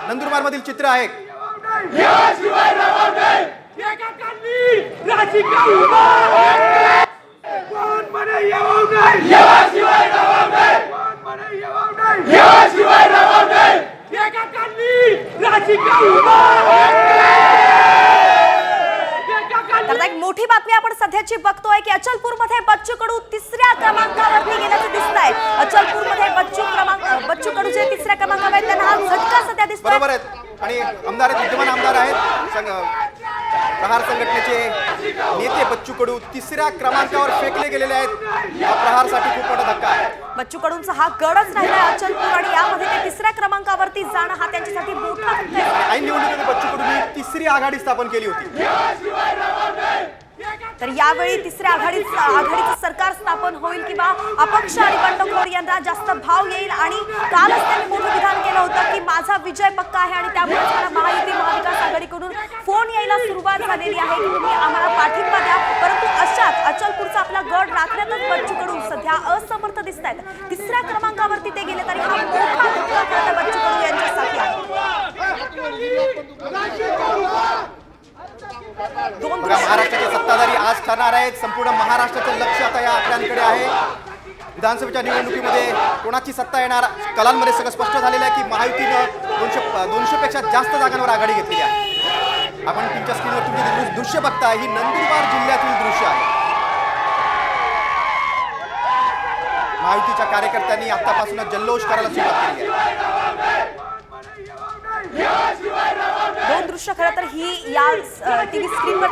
नंदुरबार मधील चित्र आहे। तर एक मोठी बातमी आपण सध्याची बघतोय की अचलपूरमध्ये बच्चू कडू तिसऱ्या क्रमांकावरती गेल्याचं दिसतंय। अचलपूरमध्ये बच्चू कडू जे तिसऱ्या क्रमांकावर आहेत त्यांना हा झटका सध्या दिसतोय। बरोबर आहे आणि आमदार आहेत, विद्यमान आमदार आहेत, प्रहार संघटनेचे नेते बच्चू कडू तिसऱ्या क्रमांकावर फेकले गेलेले आहेत। या प्रहारसाठी खूप मोठा धक्का आहे। बच्चू कडूंचा हा गडच राहिला अचलपूर आणि यामध्ये ते तिसऱ्या क्रमांकावरती जाणं हा त्यांच्यासाठी मोठा धक्का आहे। ऐन निवडणुकीत बच्चू कडूंनी तिसरी आघाडी स्थापन केली होती। तर यावेळी तिसऱ्या आघाडीचं सरकार स्थापन होईल किंवा अपक्ष आणि बंडखोर यांना जास्त भाव येईल आणि कालच त्यांनी मोठं विधान केलं होतं की माझा विजय पक्का आहे आणि त्यामुळे मला महायुती महाविकास आघाडीकडून फोन यायला सुरुवात झालेली आहे की तुम्ही आम्हाला पाठिंबा द्या। परंतु अशात अचलपूरचा आपला गड राखण्यातच बच्चू कडू सध्या असमर्थ दिसत आहेत। तिसऱ्या क्रमांकावरती ते गेले तरी हा मोठा धक्का खरं बच्चू कडू यांच्यासाठी आहे। महाराष्ट्राचे सत्ताधारी आज ठरणार आहेत। संपूर्ण महाराष्ट्राचं लक्ष आता या आकड्यांकडे आहे। विधानसभेच्या निवडणुकीमध्ये कोणाची सत्ता येणार, कलांमध्ये सगळं स्पष्ट झालेलं आहे की महायुतीनं 200 पेक्षा जास्त जागांवर आघाडी घेतली आहे। आपण तुमच्या स्क्रीनवर तुम्ही दृश्य बघताय, ही नंदुरबार जिल्ह्यातील दृश्य आहे। महायुतीच्या कार्यकर्त्यांनी आतापासूनच जल्लोष करायला सुरुवात केली आहे। दोन दृश्य खरं तर ही या टीव्ही स्क्रीनवर